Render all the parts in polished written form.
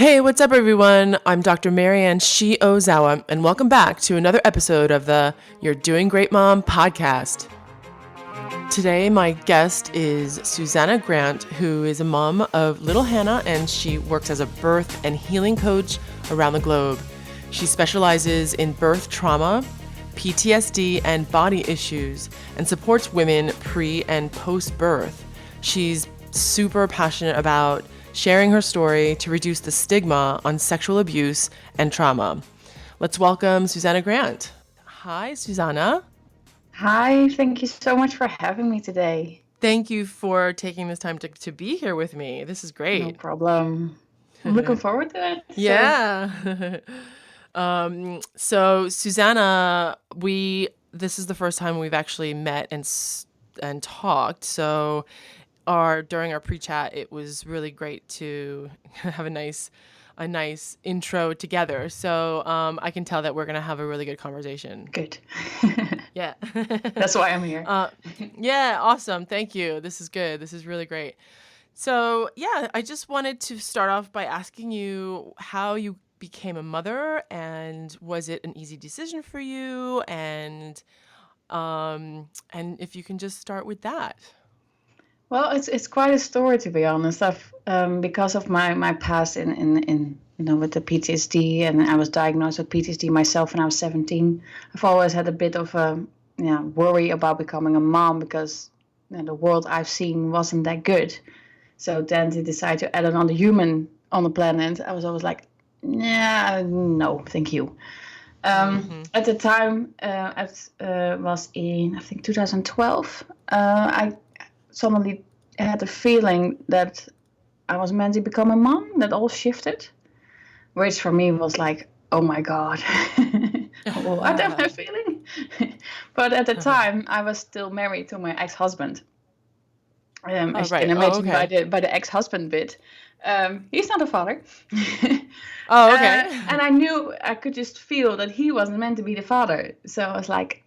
Hey, what's up, everyone? I'm Dr. Marianne Shi Ozawa, and welcome back to another episode of the You're Doing Great Mom podcast. Today, my guest is Susanne Grant, who is a mom of little Hannah, and she works as a birth and healing coach around the globe. She specializes in birth trauma, PTSD, and body issues, and supports women pre- and post-birth. She's super passionate about sharing her story to reduce the stigma on sexual abuse and trauma. Let's welcome Susanne Grant. Hi, Susanne. Hi, thank you so much for having me today. Thank you for taking this time to be here with me. This is No great. problem. I'm looking forward to it. Yeah. So Susanne, this is the first time we've actually met and talked. So during our pre-chat, it was really great to have a nice intro together. So I can tell that we're gonna have a really good conversation. Good. Yeah. That's why I'm here. Yeah, awesome. Thank you. This is good. This is really great. So yeah, I just wanted to start off by asking you how you became a mother, and was it an easy decision for you? And if you can just start with that. Well, it's quite a story, to be honest. I've because of my past in with the PTSD, and I was diagnosed with PTSD myself when I was 17. I've always had a bit of a worry about becoming a mom because the world I've seen wasn't that good. So then to decide to add another human on the planet, I was always like, yeah, no, thank you. At the time, it was in, I think, 2012. I suddenly had a feeling that I was meant to become a mom, that all shifted, which for me was like, oh my God, what am I feeling? But at the time, I was still married to my ex-husband. As you can imagine by the ex-husband bit. He's not a father. Oh, okay. And I knew, I could just feel that he wasn't meant to be the father. So I was like,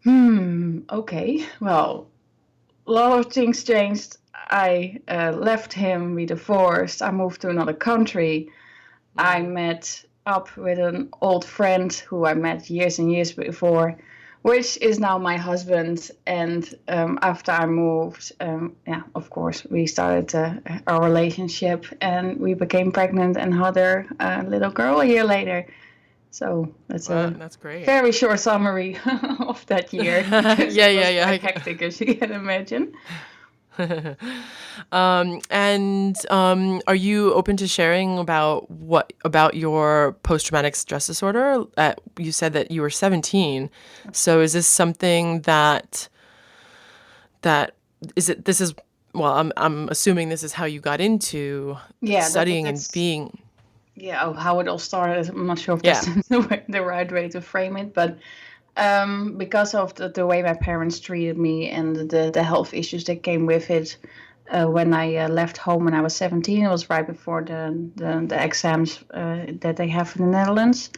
okay, well, a lot of things changed. I left him, we divorced, I moved to another country. I met up with an old friend who I met years and years before, which is now my husband. And after I moved, of course, we started our relationship, and we became pregnant and had a little girl a year later. So that's great. Very short summary of that year. Yeah. Quite hectic, as you can imagine. Are you open to sharing about your post-traumatic stress disorder? You said that you were 17. So is this something I'm assuming this is how you got into studying and being. Yeah, how it all started. I'm not sure if that's the right way to frame it, but because of the way my parents treated me and the health issues that came with it, when I left home when I was 17, it was right before the exams that they have in the Netherlands.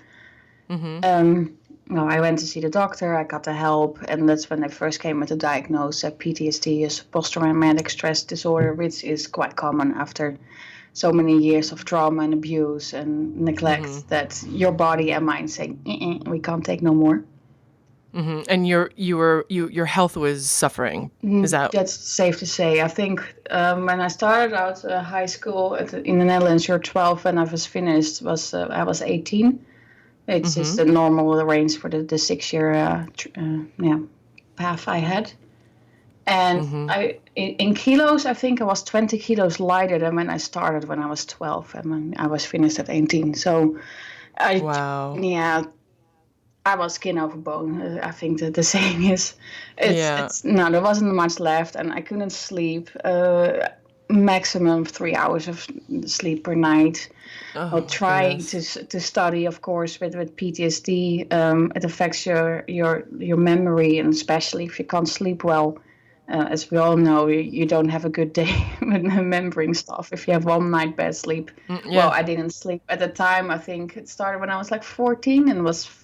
I went to see the doctor, I got the help, and that's when they first came with the diagnosis. PTSD is post-traumatic stress disorder, which is quite common after so many years of trauma and abuse and neglect that your body and mind say, we can't take no more. And your health was suffering. Is that? That's safe to say. I think when I started out high school in the Netherlands, you're 12, and I was finished. I was 18. It's just the normal range for the 6-year path I had. And in kilos, I think I was 20 kilos lighter than when I started when I was 12, and when I was finished at 18. So, wow. Yeah, I was skin over bone. I think that the saying is, there wasn't much left, and I couldn't sleep. Maximum 3 hours of sleep per night. Trying to study, of course, with PTSD, it affects your memory, and especially if you can't sleep well. As we all know, you don't have a good day with remembering stuff if you have one night bad sleep. Well, I didn't sleep at the time. I think it started when I was like 14, and was 4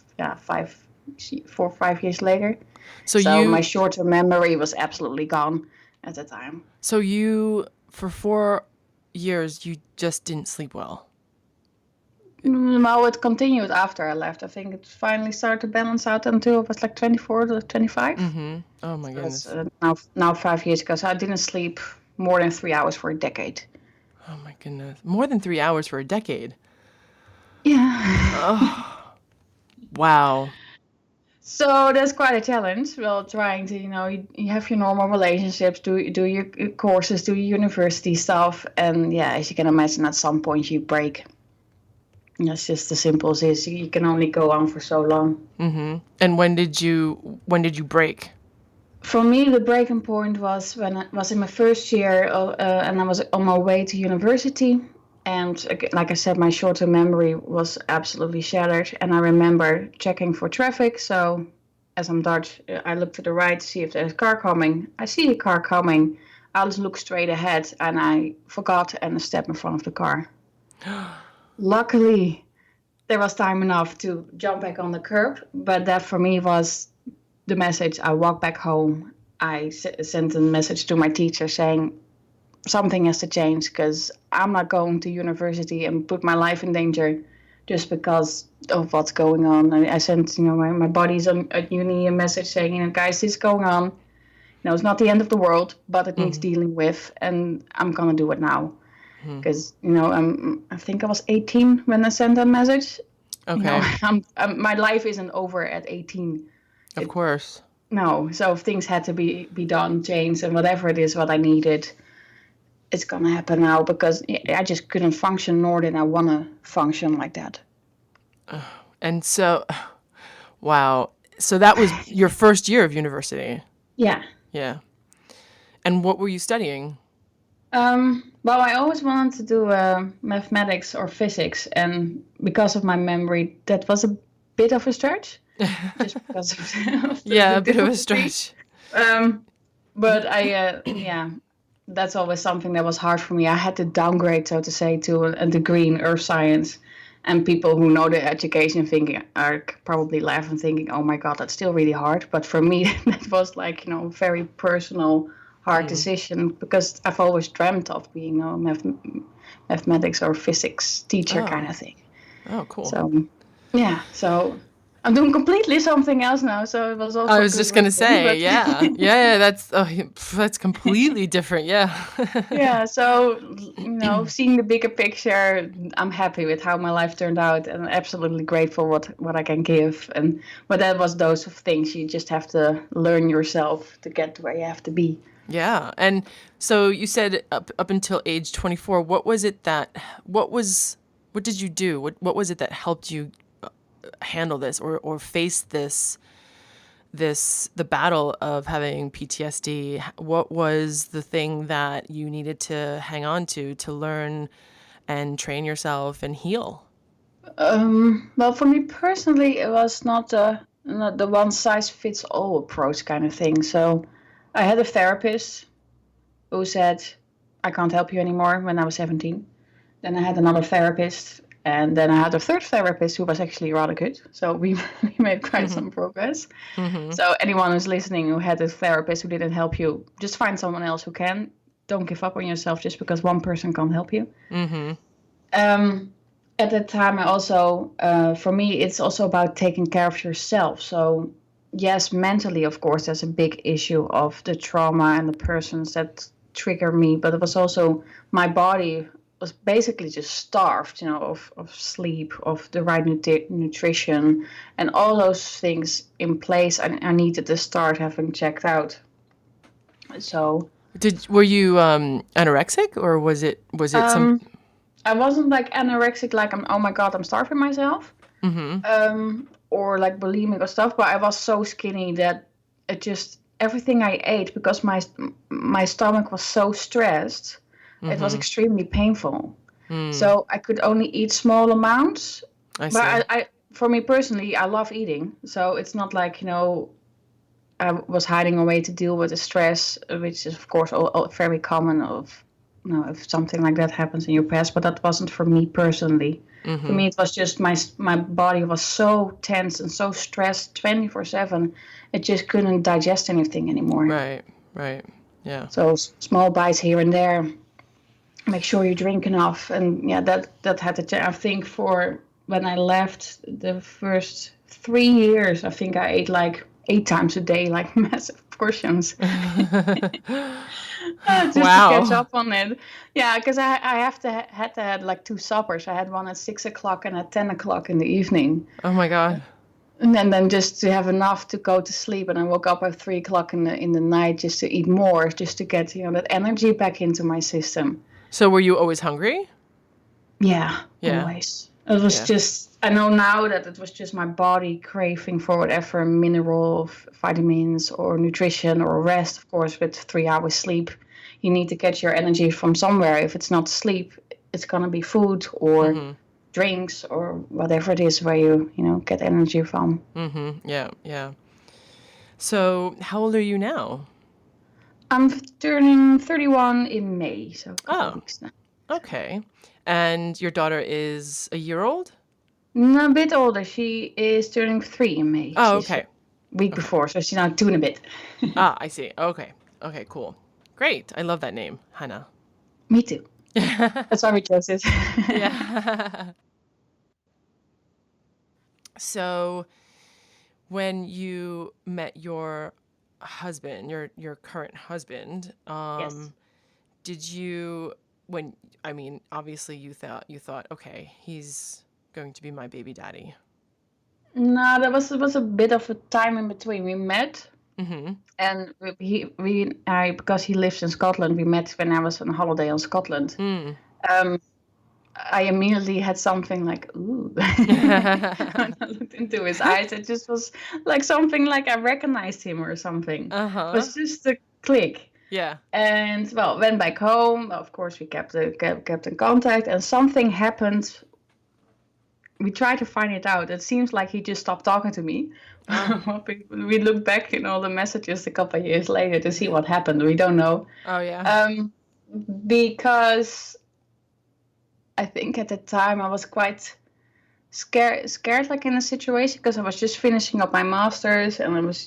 or 5 years later. So my short-term memory was absolutely gone at the time. So for 4 years, you just didn't sleep well? well, it continued after I left. I think it finally started to balance out until I was like 24 to 25. Mm-hmm. Oh my So it's goodness. now 5 years ago. So I didn't sleep more than 3 hours for a decade. Oh my goodness. More than 3 hours for a decade. Yeah. Wow. So that's quite a challenge. Well, trying to, you have your normal relationships, do your courses, do your university stuff, and yeah, as you can imagine, at some point you break. That's just as simple as is. You can only go on for so long. Mm-hmm. And when did you break? For me, the breaking point was when I was in my first year, and I was on my way to university. And like I said, my short-term memory was absolutely shattered. And I remember checking for traffic. So, as I'm Dutch, I look to the right to see if there's a car coming. I see a car coming. I'll just look straight ahead, and I forgot and stepped in front of the car. Luckily, there was time enough to jump back on the curb, but that for me was the message. I walked back home. I sent a message to my teacher saying something has to change because I'm not going to university and put my life in danger just because of what's going on. I sent, my buddies at uni a message saying, guys, this is going on. It's not the end of the world, but it needs dealing with, and I'm gonna do it now. Because I think I was 18 when I sent that message. Okay. My life isn't over at 18. Of course. No, so if things had to be done, changed, and whatever it is what I needed, it's gonna happen now because I just couldn't function, nor did I want to function like that. And so, wow. So that was your first year of university. Yeah. Yeah. And what were you studying? Well, I always wanted to do mathematics or physics, and because of my memory, that was a bit of a stretch. Just because of a bit of a stretch. But that's always something that was hard for me. I had to downgrade, so to say, to a degree in earth science. And people who know the education thinking are probably laughing, thinking, "Oh my God, that's still really hard." But for me, that was like very personal, hard decision because I've always dreamt of being a mathematics or physics teacher kind of thing. Oh, cool. So, yeah. So I'm doing completely something else now. So it was also. I was just gonna say, yeah. That's completely different. Yeah. Yeah. So seeing the bigger picture, I'm happy with how my life turned out, and absolutely grateful what I can give. But that was those things you just have to learn yourself to get to where you have to be. Yeah. And so you said up until age 24, what did you do? What was it that helped you handle this or face the battle of having PTSD? What was the thing that you needed to hang on to learn and train yourself and heal? Well, for me personally, it was not the one size fits all approach kind of thing. So I had a therapist who said, "I can't help you anymore," when I was 17. Then I had another therapist, and then I had a third therapist who was actually rather good. So we made quite some progress. So anyone who's listening who had a therapist who didn't help you, just find someone else who can. Don't give up on yourself just because one person can't help you. At that time, I also, for me, it's also about taking care of yourself. So yes, mentally, of course, there's a big issue of the trauma and the persons that trigger me, but it was also my body was basically just starved, of sleep, of the right nutrition, and all those things in place. I needed to start having checked out. So, were you anorexic, or was it some? I wasn't like anorexic, like oh my God, I'm starving myself, or like bulimic or stuff. But I was so skinny that it just everything I ate, because my stomach was so stressed. It was extremely painful. So I could only eat small amounts. I see. But I, for me personally, I love eating. So it's not like, I was hiding away to deal with the stress, which is, of course, all very common if something like that happens in your past. But that wasn't for me personally. For me, it was just my body was so tense and so stressed 24/7. It just couldn't digest anything anymore. Right. Yeah. So small bites here and there. Make sure you drink enough, and that had to change. I think for when I left the first 3 years, I think I ate like 8 times a day, like massive portions, just to catch Wow. up on it. Yeah, because I had to have like two suppers. I had one at 6 o'clock and at 10 o'clock in the evening. Oh my God. And then just to have enough to go to sleep, and I woke up at 3 o'clock in the night just to eat more, just to get that energy back into my system. So were you always hungry? Yeah, Yeah. always. It was Yeah. just, I know now that it was just my body craving for whatever mineral, vitamins, or nutrition or rest. Of course, with 3 hours sleep, you need to get your energy from somewhere. If it's not sleep, it's gonna be food or Mm-hmm. drinks or whatever it is where you get energy from. Mm-hmm. Yeah. Yeah. So how old are you now? I'm turning 31 in May, so a couple of Oh, weeks now. okay. And your daughter is a year old? No, a bit older. She is turning 3 in May. Oh, She's okay. week Okay. before, so she's now 2 and a bit. Ah, I see. Okay. Okay, cool. Great. I love that name, Hannah. Me too. That's why we chose it. Yeah. So when you met your husband, your current husband, Yes. did you when I mean, obviously you thought, okay, he's going to be my baby daddy. No, there was a bit of a time in between. We met, Mm-hmm. and because he lives in Scotland, we met when I was on holiday in Scotland. Mm. Um, I immediately had something like, ooh. When I looked into his eyes, it just was like something like I recognized him or something. It Uh-huh. was just a click. Yeah. And well, went back home. Of course, we kept in contact, and something happened. We tried to find it out. It seems like he just stopped talking to me. Oh. We look back in all the messages a couple of years later to see what happened. We don't know. Oh yeah. Um, because I think at the time I was quite scared like in a situation, because I was just finishing up my master's, and I was,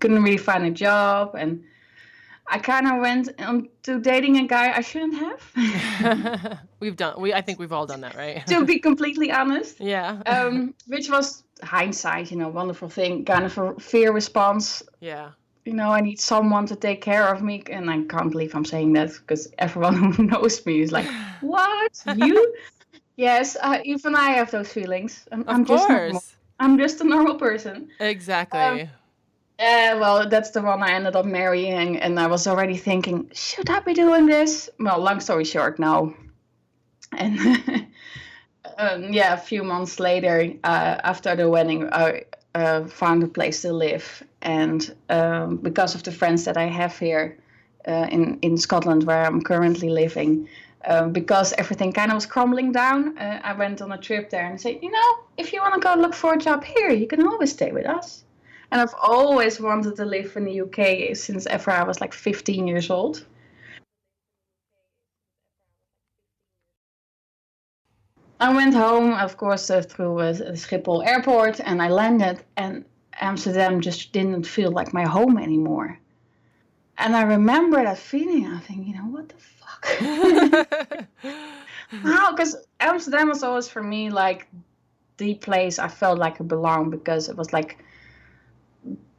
couldn't really find a job, and I kind of went on to dating a guy I shouldn't have. I think we've all done that, right? To be completely honest, Yeah. which was hindsight, wonderful thing, kind of a fear response. Yeah. I need someone to take care of me, and I can't believe I'm saying that, because everyone who knows me is like, "What, you?" Yes, even I have those feelings. Of I'm just normal. course. I'm just a normal person. Um, Exactly. well, that's the one I ended up marrying, and I was already thinking, should I be doing this? Well, long story short, no. And yeah, a few months later, after the wedding, I found a place to live, and because of the friends that I have here in Scotland, where I'm currently living. Because everything kind of was crumbling down, I went on a trip there and said, if you want to go look for a job here, you can always stay with us. And I've always wanted to live in the UK since ever I was like 15 years old. I went home, of course, through Schiphol airport, and I landed, and Amsterdam just didn't feel like my home anymore. And I remember that feeling. I think, what the fuck? Wow, because Amsterdam was always for me like the place I felt like I belonged, because it was like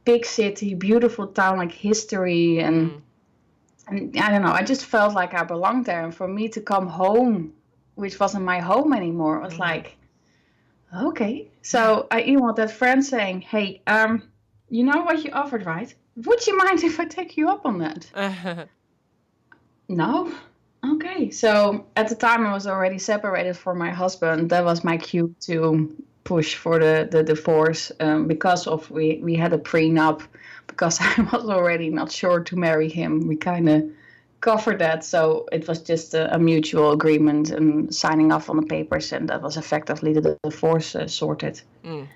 big city, beautiful town, like history, and I don't know, I just felt like I belonged there. And for me to come home, which wasn't my home anymore, was like, okay. So I emailed that friend saying, hey, you know what you offered, right? Would you mind if I take you up on that? No. Okay. So at the time I was already separated from my husband. That was my cue to push for the divorce, because of we had a prenup, because I was already not sure to marry him. We kind of covered that, so it was just a mutual agreement and signing off on the papers, and that was effectively the divorce sorted.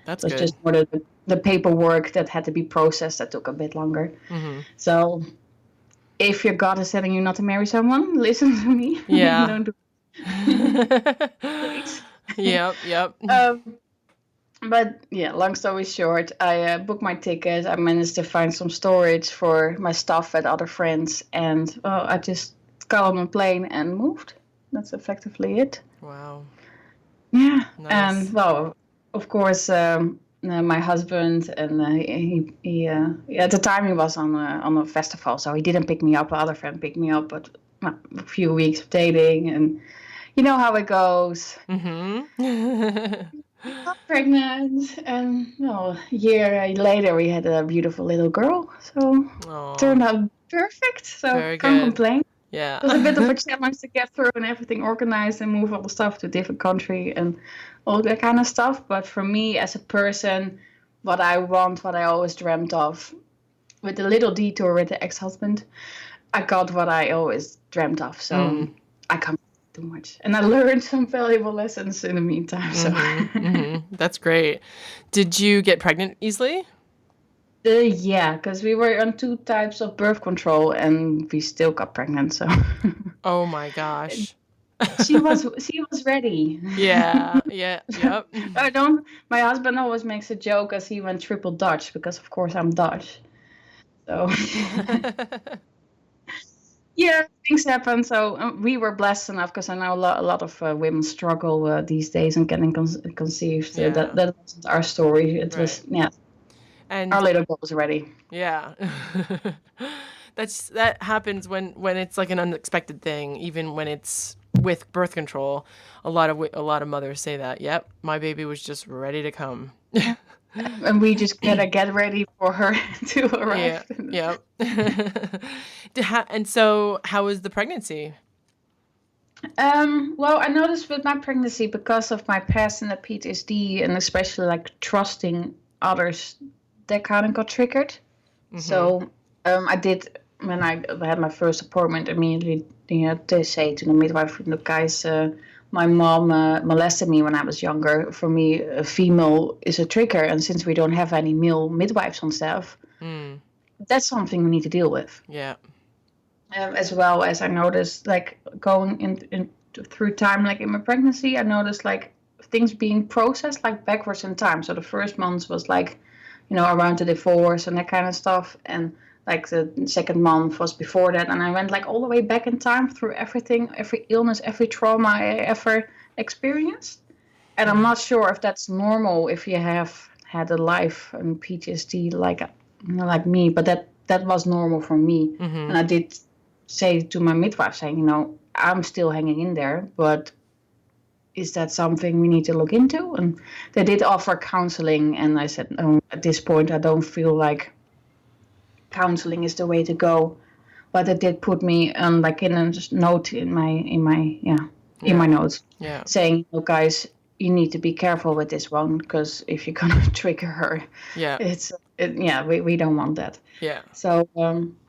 That's It was good. just more the paperwork that had to be processed that took a bit longer. So if your God is telling you not to marry someone, listen to me. Yeah. Don't do it, please. Yep. But yeah, long story short, I booked my ticket. I managed to find some storage for my stuff at other friends, and I just got on a plane and moved. That's effectively it. Wow. Yeah, and Nice. well, of course, my husband, and at the time he was on a festival, so he didn't pick me up. Another friend picked me up, but well, a few weeks of dating, and you know how it goes. Mm-hmm. Got pregnant, and no, a year later we had a beautiful little girl. So Oh, turned out perfect. So very can't good. complain. Yeah. It was a bit of a challenge to get through and everything organized and move all the stuff to a different country and all that kind of stuff. But for me as a person, what I want, what I always dreamt of, with a little detour with the ex-husband, I got what I always dreamt of. So Mm. I can't too much. And I learned some valuable lessons in the meantime. So Mm-hmm. Mm-hmm. That's great. Did you get pregnant easily? yeah, because we were on two types of birth control and we still got pregnant. So Oh my gosh. she was ready. Yeah, yeah, yep. I don't. My husband always makes a joke as he went triple Dutch because, of course, I'm Dutch. So yeah, things happen. So we were blessed enough because I know a lot of women struggle these days and getting conceived. That Yeah, that wasn't our story. It right. was yeah. Our And little girl was ready. yeah. That happens when it's like an unexpected thing, even when it's with birth control. A lot of mothers say that. Yep, my baby was just ready to come. Yeah. And we just gotta get ready for her to Yeah, arrive. yep. And so how was the pregnancy? Well, I noticed with my pregnancy because of my past and the PTSD, and especially like trusting others, that kind of got triggered. Mhm. So I did when I had my first appointment immediately. To say to the midwife, look, guys, my mom molested me when I was younger. For me, a female is a trigger, and since we don't have any male midwives on staff, Mm. that's something we need to deal with. Yeah. As well as I noticed, like going in through time, like in my pregnancy, I noticed like things being processed like backwards in time. So the first month was like, around the divorce and that kind of stuff, and like the second month was before that, and I went like all the way back in time through everything, every illness, every trauma I ever experienced. And I'm Mhm. not sure if that's normal if you have had a life and PTSD like me, but that was normal for me. And Mhm. I did say to my midwife, saying, I'm still hanging in there, but is that something we need to look into? And they did offer counseling, and I said, no, at this point, I don't feel like counseling is the way to go. But it did put me on like in a note in my Yeah. notes Yeah. saying, look, guys, you need to be careful with this one because if you're gonna trigger her, Yeah. we don't want that. Yeah. So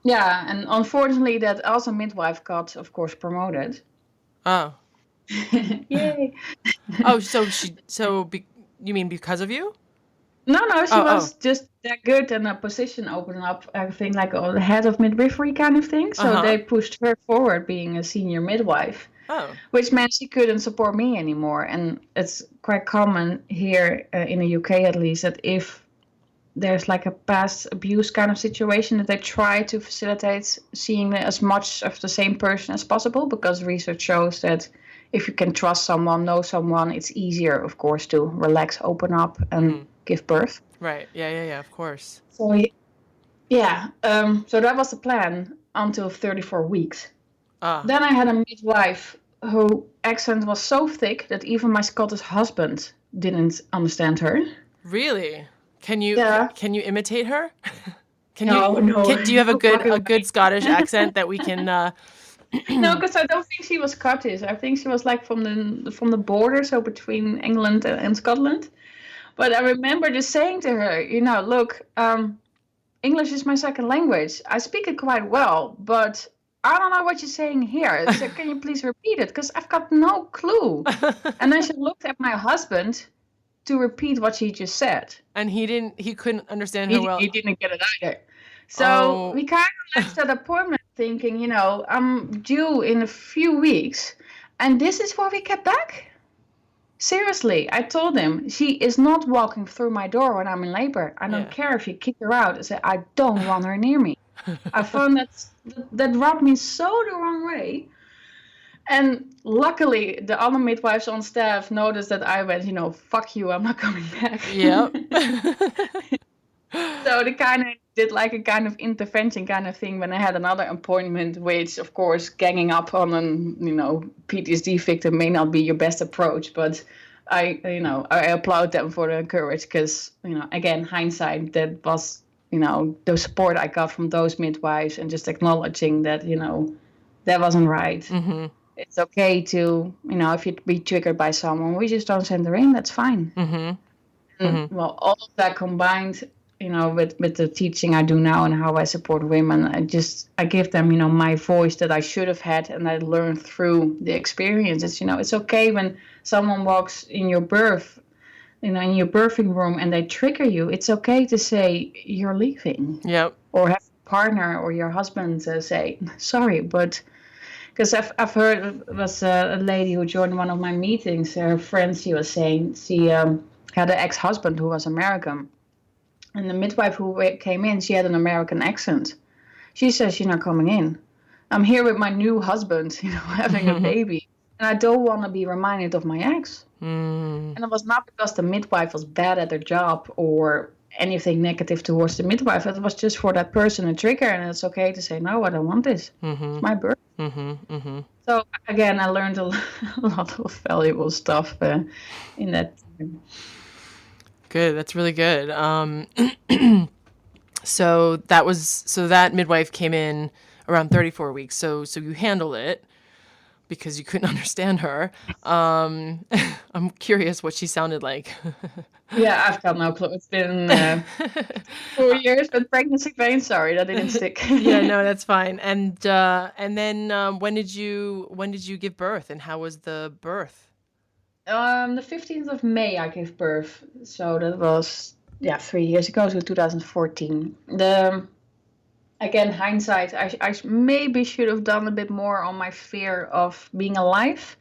yeah, and unfortunately, that also midwife got, of course, promoted. Oh. Yay! Oh, you mean because of you? No, she Oh, oh. was just that good, and a position opened up, everything like the head of midwifery kind of thing. So Uh-huh. they pushed her forward, being a senior midwife, Oh. which meant she couldn't support me anymore. And it's quite common here in the UK, at least, that if there's like a past abuse kind of situation, that they try to facilitate seeing as much of the same person as possible, because research shows that if you can trust someone, know someone, it's easier, of course, to relax, open up, and Mhm. give birth. Right. Yeah, yeah, yeah, of course. So yeah, so that was the plan until 34 weeks. Ah, Then I had a midwife whose accent was so thick that even my Scottish husband didn't understand her. really? Can you Yeah. can you imitate her? Can you No, no, do you have a no good fucking a way. good Scottish accent that we can No, because I don't think she was Scottish. I think she was like from the border, so between England and Scotland. But I remember just saying to her, look, English is my second language. I speak it quite well, but I don't know what you're saying here. So can you please repeat it? Because I've got no clue. And then she looked at my husband to repeat what she just said. And he couldn't understand her He well. didn't get it either. So Oh. we kind of left that appointment thinking, I'm due in a few weeks. And this is what we get back? Seriously, I told him she is not walking through my door when I'm in labor. I don't Yeah. care if you kick her out. I said, I don't want her near me. I found that rubbed me so the wrong way. And luckily, the other midwives on staff noticed that I went, fuck you, I'm not coming back. Yep. So they kind of did like a kind of intervention kind of thing when I had another appointment, which of course ganging up on an, PTSD victim may not be your best approach, but I applaud them for the courage because, again, hindsight, that was, the support I got from those midwives and just acknowledging that, that wasn't right. Mm-hmm. It's okay to, if you be triggered by someone, we just don't send her in. That's fine. Mm-hmm. And, well, all of that combined, with the teaching I do now and how I support women, I give them, my voice that I should have had and I learned through the experiences. It's okay when someone walks in your birth, in your birthing room and they trigger you. It's okay to say you're leaving. Yep. Or have a partner or your husband say, sorry, but because I've heard it was a lady who joined one of my meetings. Her friend, she was saying she had an ex-husband who was American. And the midwife who came in, she had an American accent. She says, you're not coming in. I'm here with my new husband, having a baby. And I don't want to be reminded of my ex. And it was not because the midwife was bad at her job or anything negative towards the midwife. It was just for that person a trigger. And it's okay to say, no, I don't want this. It's my birth. So again, I learned a lot of valuable stuff in that time. Good. That's really good. So that midwife came in around 34 weeks. So you handled it because you couldn't understand her. I'm curious what she sounded like. Yeah, I've got no clue. It's been 4 years, but pregnancy pain. Sorry, that didn't stick. Yeah, no, that's fine. And then when did you give birth, and how was the birth? The 15th of May, I gave birth. So that was 3 years ago, so 2014. Again, hindsight, I maybe should have done a bit more on my fear of being alive,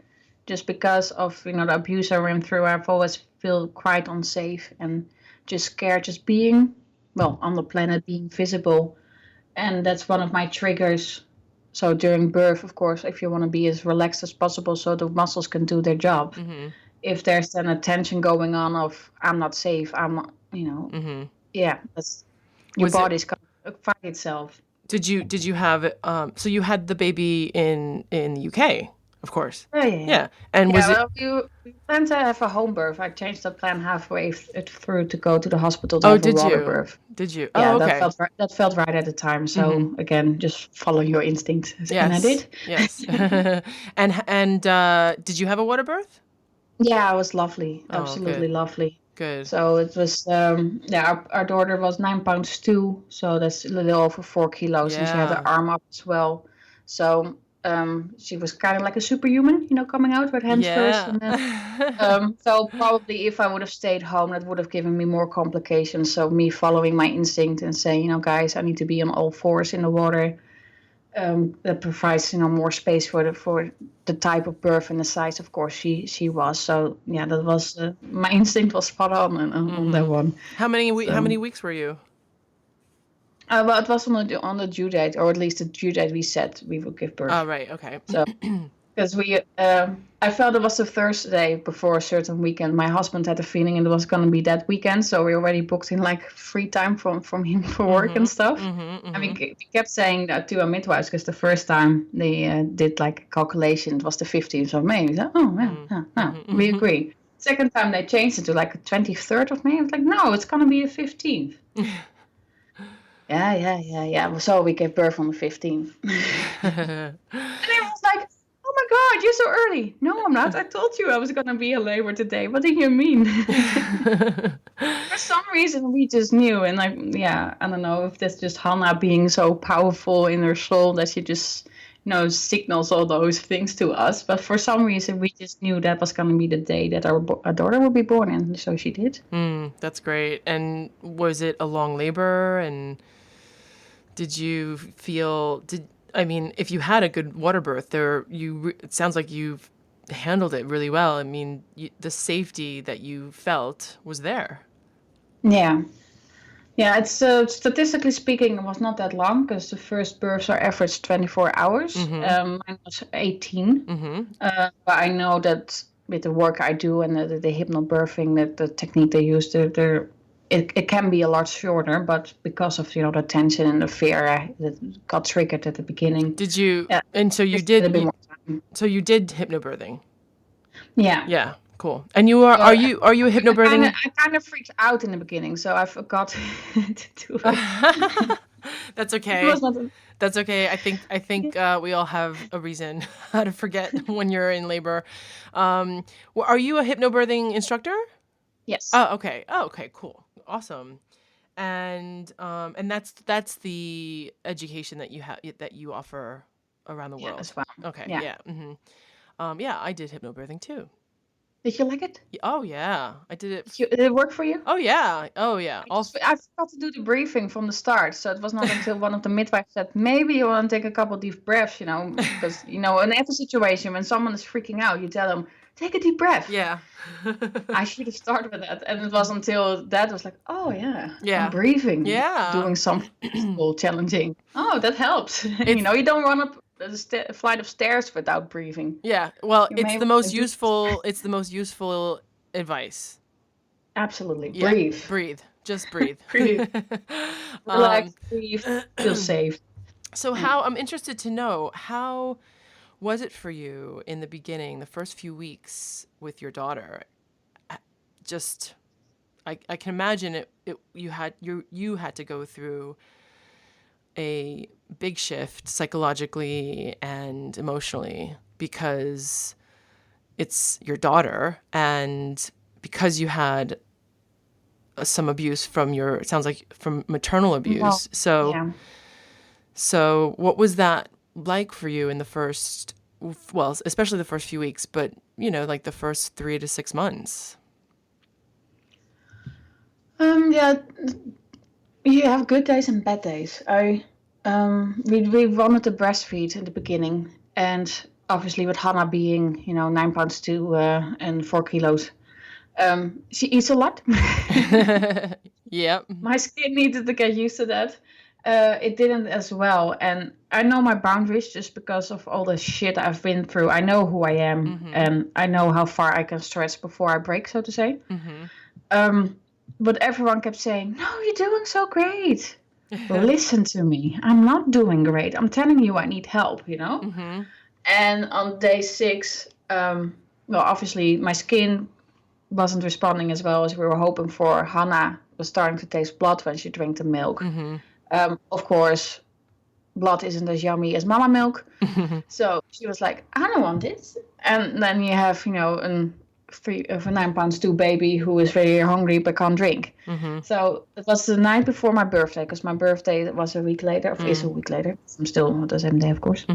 just because of the abuse I went through. I've always felt quite unsafe and just scared, just being on the planet, being visible, and that's one of my triggers. So during birth, of course, if you want to be as relaxed as possible, so the muscles can do their job. If there's then a tension going on of I'm not safe, I'm not, that's your body's going to fight itself. Did you have so you had the baby in the UK, of course. Yeah. And was it? We planned to have a home birth. I changed the plan halfway through to go to the hospital to have a water birth. Did you? Yeah, okay. That felt right at the time. So again, just follow your instinct, Yes. and I did. Yes. and did you have a water birth? Yeah, it was lovely. Absolutely lovely. Good. So it was, our daughter was 9 pounds 2, so that's a little over 4 kilos, and she had her arm up as well. So she was kind of like a superhuman, coming out with hands first. And then, so probably if I would have stayed home, that would have given me more complications. So me following my instinct and saying, guys, I need to be on all fours in the water. That provides more space for the type of birth and the size. Of course, she was. So yeah, that was my instinct was spot on on that one. How many weeks were you? Well, it was on the due date, or at least the due date we said we would give birth. Oh, right, okay. So because I felt it was the Thursday before a certain weekend. My husband had a feeling it was going to be that weekend, so we already booked in like free time from him for work and stuff. I mean, we kept saying that to our midwives because the first time they did like a calculation, it was the 15th of May. We said, we agree. Second time they changed it to like the 23rd of May. I was like, no, it's going to be the 15th. Yeah. So we gave birth on the 15th. And it was like, oh my God, you're so early. No, I'm not. I told you I was going to be a labor today. What do you mean? For some reason, we just knew. And I don't know if that's just Hannah being so powerful in her soul that she just, signals all those things to us. But for some reason, we just knew that was going to be the day that our daughter would be born. And so she did. That's great. And was it a long labor? And did you feel, if you had a good water birth, it sounds like you've handled it really well. I mean, the safety that you felt was there. Yeah. Yeah, it's statistically speaking, it was not that long because the first births are average 24 hours. Mm-hmm. Mine was 18. Mm-hmm. But I know that with the work I do and the hypnobirthing, that the technique they use, it can be a lot shorter. But because of the tension and the fear that got triggered at the beginning, Did you? yeah, And so you just a little did. bit more time. So you did hypnobirthing. Yeah. Yeah. Cool. And you are? So Are you a hypnobirthing? I kind of freaked out in the beginning, so I forgot to do it. That's It okay. was not. That's okay. I think we all have a reason how to forget when you're in labor. Are you a hypnobirthing instructor? Yes. Oh, okay. Oh, okay. Cool. Awesome. And that's the education that you offer around the Yeah, world. as well. Okay. Yeah. Yeah. Yeah, I did hypnobirthing too. Did you like it? Oh yeah, I did it. Did it work for you? Oh yeah. Oh yeah. I forgot to do the briefing from the start, so it was not until one of the midwives said, "Maybe you want to take a couple deep breaths," because in every situation when someone is freaking out, you tell them, "Take a deep breath." Yeah. I should have started with that, and it was until that was like, "Oh yeah, I'm Yeah. breathing, Yeah. doing something difficult, challenging. Oh, that helps." It's You don't run up a flight of stairs without breathing. Yeah. Well, You it's may the want to most do useful. It's the most useful advice. absolutely Yeah. breathe, Breathe. Just breathe. breathe, relax, breathe, feel safe. So Yeah. I'm interested to know, how was it for you in the beginning, the first few weeks with your daughter? Just I can imagine you had to go through a big shift psychologically and emotionally, because it's your daughter, and because you had some abuse it sounds like from maternal Well, abuse. So yeah. what was that like for you in the first, well, especially the first few weeks, but like the first 3 to 6 months? Yeah, you have good days and bad days. We wanted to breastfeed in the beginning, and obviously with Hannah being 9 pounds two and 4 kilos, she eats a lot. Yep. My skin needed to get used to that. It didn't as well, and I know my boundaries just because of all the shit I've been through. I know who I am, and I know how far I can stretch before I break, so to say. But everyone kept saying, "No, you're doing so great. Listen to me. I'm not doing great. I'm telling you I need help. And on day 6, well, obviously my skin wasn't responding as well as we were hoping for. Hannah was starting to taste blood when she drank the milk. Of course, blood isn't as yummy as mama milk. So she was like, "I don't want this." And then you have, a 9 pounds two baby who is very hungry but can't drink. So it was the night before my birthday, because my birthday was a week later, or is a week later. I'm still the same day, of course.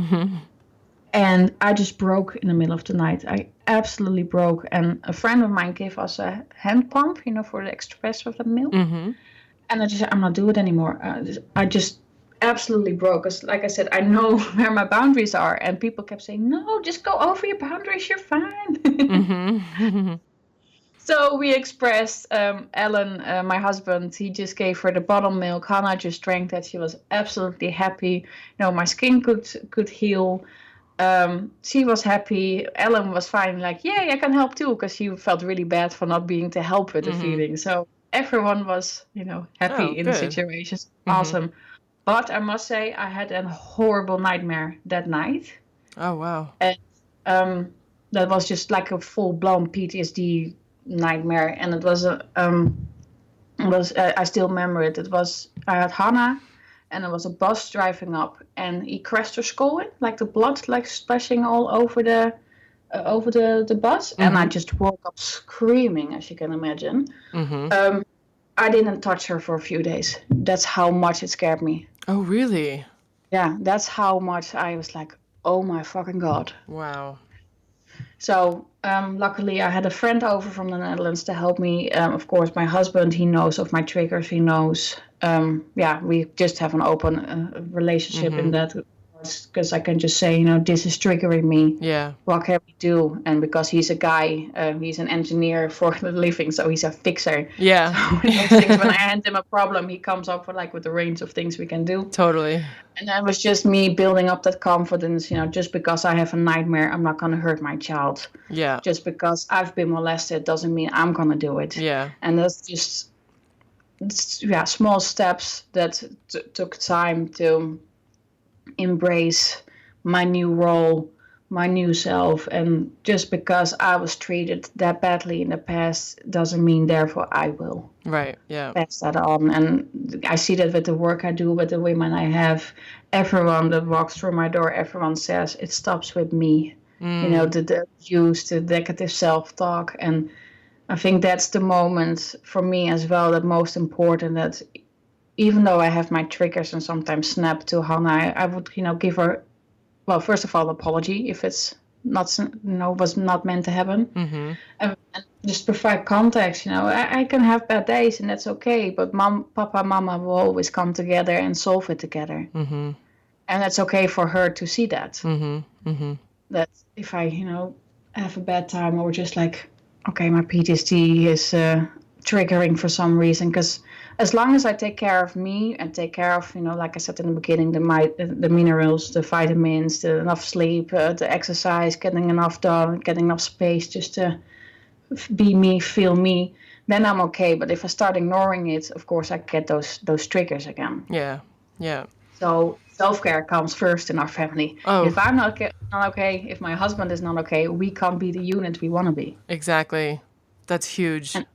And I just broke in the middle of the night. I absolutely broke. And a friend of mine gave us a hand pump, for the express of the milk. And I just said, "I'm not doing it anymore." I just absolutely broke. Because, like I said, I know where my boundaries are. And people kept saying, "No, just go over your boundaries. You're fine." So we expressed, Alan, my husband, he just gave her the bottom milk. Hannah just drank that. She was absolutely happy. My skin could heal. She was happy. Ellen was fine, like, "Yay, I can help too," because she felt really bad for not being to help with the feeding. So everyone was, happy Oh, in the good. situation. Awesome. But I must say, I had a horrible nightmare that night. Oh, wow. And that was just like a full-blown PTSD nightmare. And it was I still remember it. I had Hannah, and there was a bus driving up, and he crashed her skull in, like the blood like splashing all over the bus. And I just woke up screaming, as you can imagine. I didn't touch her for a few days. That's how much it scared me. Oh, really? Yeah, that's how much I was like, "Oh my fucking God." Wow. So luckily I had a friend over from the Netherlands to help me. Of course, my husband, he knows of my triggers. He knows. Yeah, we just have an open relationship in that because I can just say, this is triggering me. Yeah. What can we do? And because he's a guy, he's an engineer for a living, so he's a fixer. Yeah. So those things, when I hand him a problem, he comes up with the range of things we can do. Totally. And that was just me building up that confidence. Just because I have a nightmare, I'm not going to hurt my child. Yeah. Just because I've been molested doesn't mean I'm going to do it. Yeah. And that's just small steps that took time to embrace my new role, my new self. And just because I was treated that badly in the past doesn't mean therefore I will Right. Yeah. pass that on. And I see that with the work I do, with the women I have. Everyone that walks through my door, everyone says it stops with me. The abuse, the negative self-talk. And I think that's the moment for me as well, that most important, that even though I have my triggers and sometimes snap to Hannah, I would, give her, well, first of all, apology if it's not, was not meant to happen. Mm-hmm. And just provide context. I can have bad days and that's okay, but Papa, Mama will always come together and solve it together. Mm-hmm. And it's okay for her to see that. Mm-hmm. Mm-hmm. That if I, have a bad time, or just like, okay, my PTSD is triggering for some reason, because as long as I take care of me and take care of, like I said in the beginning, the minerals, the vitamins, enough sleep, the exercise, getting enough done, getting enough space just to be me, feel me, then I'm okay. But if I start ignoring it, of course, I get those triggers again. Yeah. Yeah. So self-care comes first in our family. Oh. If I'm not okay, if my husband is not okay, we can't be the unit we want to be. Exactly. That's huge. And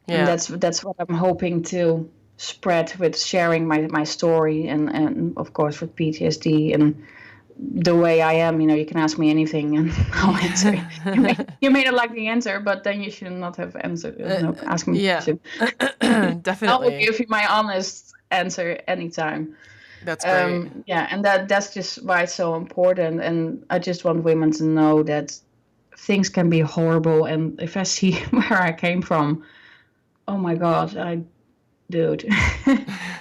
that's what I'm hoping to spread with sharing my story, and of course with PTSD and the way I am. You can ask me anything and I'll answer it. You may not like the answer, but then you should not have answered. Ask me a question. Definitely. I will give you my honest answer anytime. That's great. And that's just why it's so important. And I just want women to know that things can be horrible. And if I see where I came from, oh my God, dude,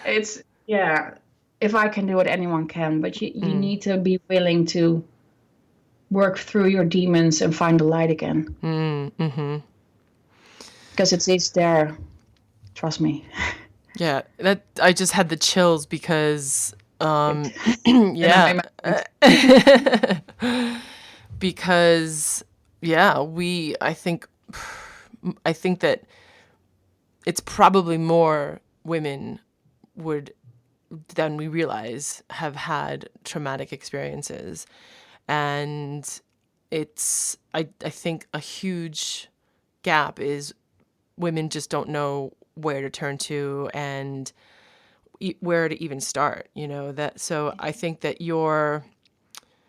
it's, if I can do it, anyone can. But you need to be willing to work through your demons and find the light again. Mm-hmm. Because it's there. Trust me. Yeah, that I just had the chills because, because, I think that it's probably more women than we realize have had traumatic experiences, and I think a huge gap is women just don't know where to turn to and where to even start, so I think that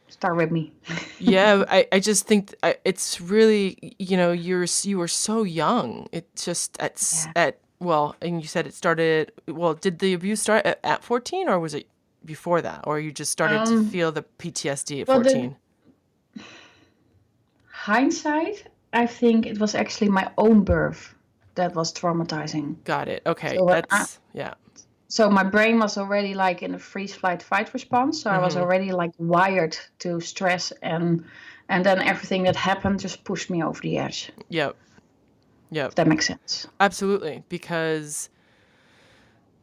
start with me. I just think it's really, you were so young. It just and you said it started, did the abuse start at 14, or was it before that, or you just started to feel the PTSD at 14? Hindsight, I think it was actually my own birth that was traumatizing. Got it. Okay. So So my brain was already like in a freeze, flight, fight response. So I was already like wired to stress, and then everything that happened just pushed me over the edge. Yep. If that makes sense. Absolutely. Because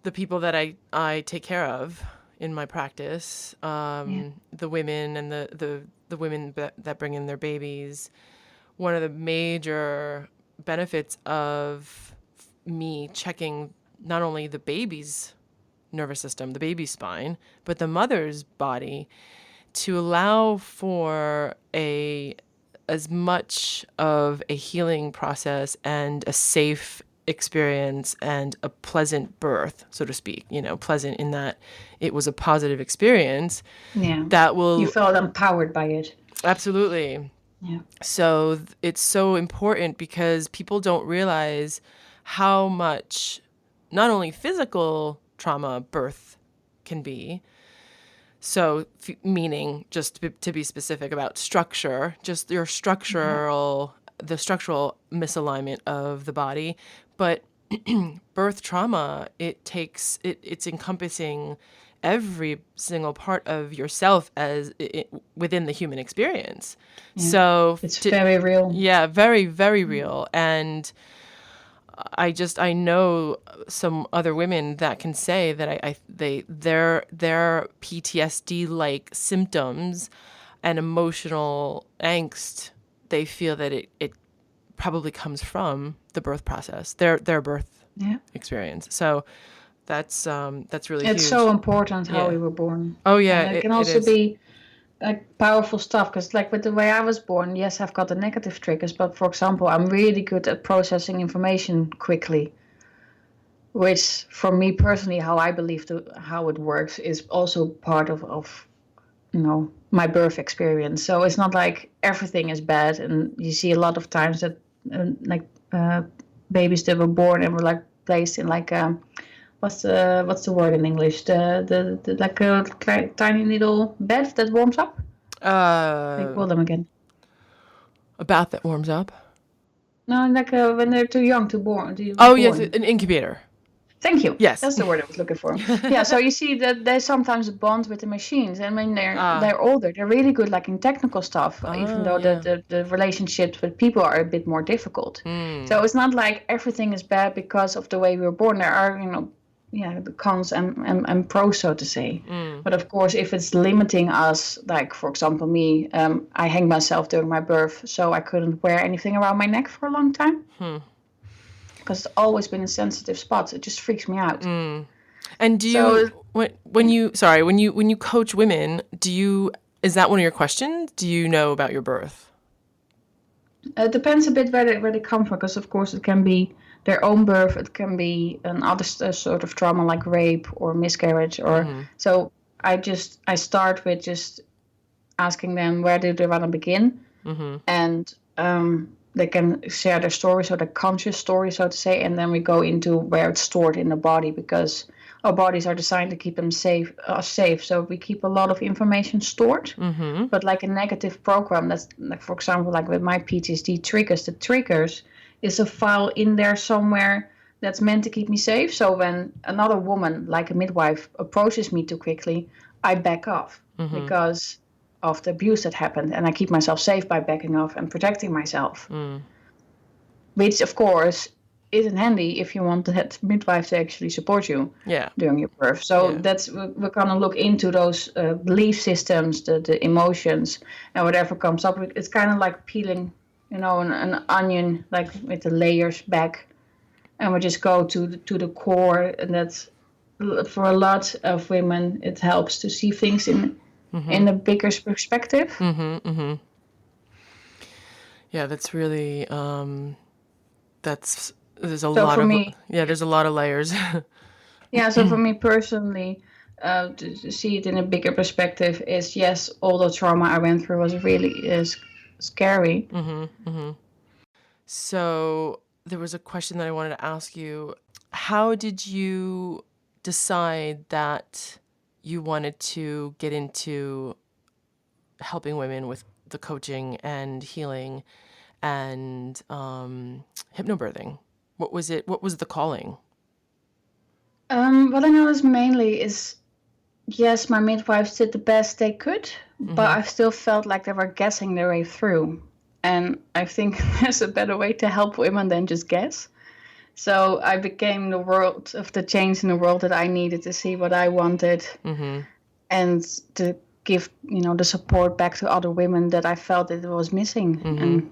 the people that I take care of in my practice, the women and the women that bring in their babies, one of the major benefits of me checking not only the baby's nervous system, the baby's spine, but the mother's body, to allow for as much of a healing process and a safe experience and a pleasant birth, so to speak, pleasant in that it was a positive experience. Yeah. You felt empowered by it. Absolutely. Yeah. So it's so important, because people don't realize how much not only physical trauma birth can be. So meaning, just to be specific about structure, just your the structural misalignment of the body, but birth trauma, it's encompassing every single part of yourself as within the human experience. Yeah. So It's very real. Yeah, very, very real. And I know some other women that can say that their PTSD like symptoms and emotional angst, they feel that it probably comes from the birth process, their birth experience. So that's really It's huge. so important how Yeah. we were born. Oh yeah, And it can it also is. be like powerful stuff, because like with the way I was born, yes, I've got the negative triggers, but for example, I'm really good at processing information quickly, which for me personally, how I believe how it works is also part of my birth experience. So it's not like everything is bad, and you see a lot of times that babies that were born and were like placed in like what's the word in English, the like a tiny little bed that warms up. They call them again. A bath that warms up. No, like when they're too young to born. Yes, an incubator. Thank you. Yes. That's the word I was looking for. Yeah, so you see that they sometimes bond with the machines, and when they're older, they're really good like in technical stuff, even though the relationships with people are a bit more difficult. So it's not like everything is bad because of the way we were born. There are, the cons and pros, so to say. But of course, if it's limiting us, like for example me, I hanged myself during my birth, so I couldn't wear anything around my neck for a long time. Because it's always been a sensitive spot. It just freaks me out. And do you, when you coach women, is that one of your questions? Do you know about your birth? It depends a bit where they come from, because of course it can be their own birth, it can be another sort of trauma like rape or miscarriage, or so I start with just asking them where do they want to begin, and they can share their story, so the conscious story, so to say, and then we go into where it's stored in the body, because our bodies are designed to keep them safe. So we keep a lot of information stored. But like a negative program, that's like, for example, like with my PTSD triggers, the triggers is a file in there somewhere that's meant to keep me safe. So when another woman, like a midwife, approaches me too quickly, I back off because of the abuse that happened, and I keep myself safe by backing off and protecting myself, which of course isn't handy if you want that midwife to actually support you during your birth. So that's we're gonna look into those belief systems, the emotions, and whatever comes up. It's kind of like peeling, an onion, like with the layers back, and we just go to the core, and that's for a lot of women it helps to see things in a bigger perspective. Yeah, that's really there's a lot of layers. Yeah, so for me personally, to see it in a bigger perspective is, yes, all the trauma I went through was really scary. So there was a question that I wanted to ask you. How did you decide that you wanted to get into helping women with the coaching and healing and hypnobirthing? What was it? What was the calling? What I noticed mainly is, yes, my midwives did the best they could, but I still felt like they were guessing their way through. And I think there's a better way to help women than just guess. So I became the change in the world that I needed to see what I wanted, and to give, the support back to other women that I felt that it was missing. And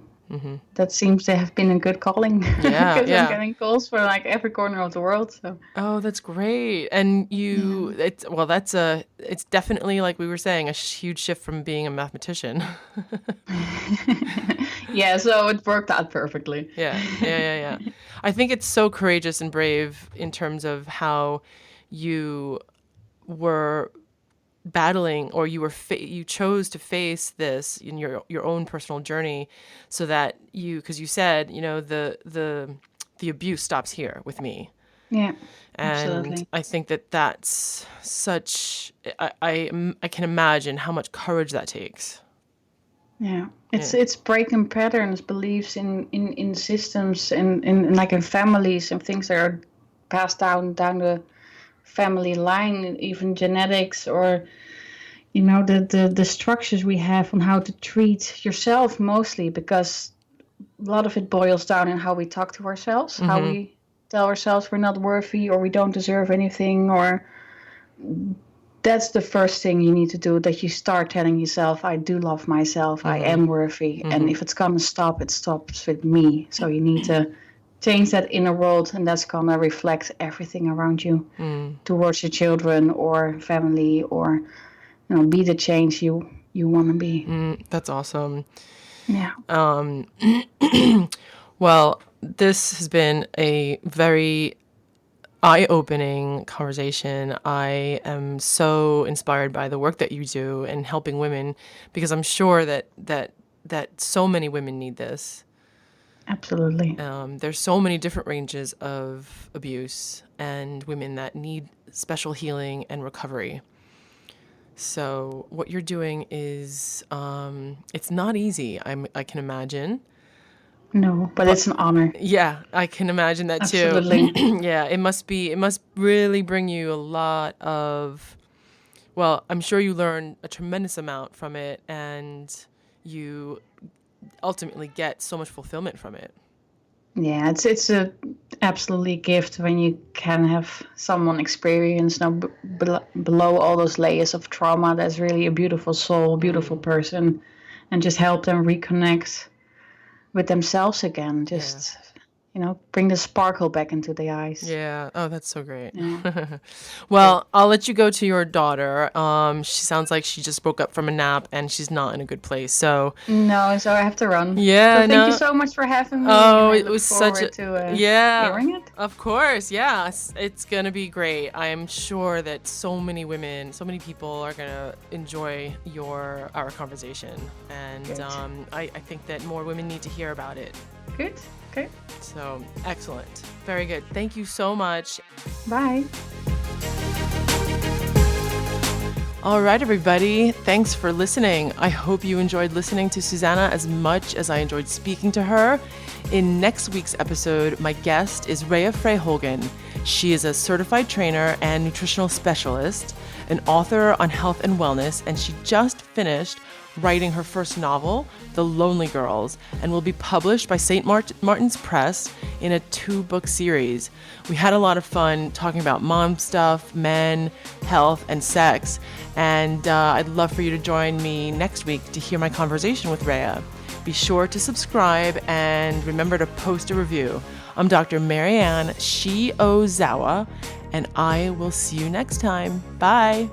that seems to have been a good calling. Yeah, because I'm getting calls for like every corner of the world. So. Oh, that's great. And it's definitely, like we were saying, a huge shift from being a mathematician. Yeah, so it worked out perfectly. Yeah. I think it's so courageous and brave in terms of how you were battling, or you chose to face this in your own personal journey, so that because you said, the abuse stops here with me. Yeah, and absolutely. I think that's such, I can imagine how much courage that takes. Yeah, it's breaking patterns, beliefs in systems, in like in families, and things that are passed down the family line, even genetics, or the structures we have on how to treat yourself, mostly because a lot of it boils down in how we talk to ourselves, how we tell ourselves we're not worthy or we don't deserve anything, or that's the first thing you need to do, that you start telling yourself, I do love myself, I am worthy. And if it's going to stop, it stops with me. So you need to change that inner world, and that's going to reflect everything around you towards your children or family, or be the change you want to be. That's awesome. Yeah. Well, this has been a very eye-opening conversation. I am so inspired by the work that you do in helping women, because I'm sure that so many women need this. Absolutely. There's so many different ranges of abuse and women that need special healing and recovery. So what you're doing is, it's not easy. I can imagine. No, but it's an honor. Yeah, I can imagine that too. Absolutely. Yeah, it must really bring you a lot of, well, I'm sure you learn a tremendous amount from it, and you ultimately get so much fulfillment from it. Yeah, it's a absolutely gift when you can have someone experience below all those layers of trauma. That's really a beautiful soul, beautiful person, and just help them reconnect with themselves again. Just bring the sparkle back into the eyes. Yeah. Oh, that's so great. Yeah. Well, I'll let you go to your daughter. She sounds like she just woke up from a nap and she's not in a good place. So no, so I have to run. Yeah. So thank you so much for having me. Oh, I it look was forward such a to yeah. hearing it. Of course, yeah. It's gonna be great. I am sure that so many women, so many people are gonna enjoy our conversation, and I think that more women need to hear about it. Good. Okay. So excellent. Very good. Thank you so much. Bye. All right, everybody. Thanks for listening. I hope you enjoyed listening to Susanna as much as I enjoyed speaking to her. In next week's episode, my guest is Rhea Frey-Holgen. She is a certified trainer and nutritional specialist, an author on health and wellness, and she just finished writing her first novel, The Lonely Girls, and will be published by St. Martin's Press in a 2-book series. We had a lot of fun talking about mom stuff, men, health, and sex, and I'd love for you to join me next week to hear my conversation with Rhea. Be sure to subscribe and remember to post a review. I'm Dr. Marianne Shi Ozawa, and I will see you next time. Bye.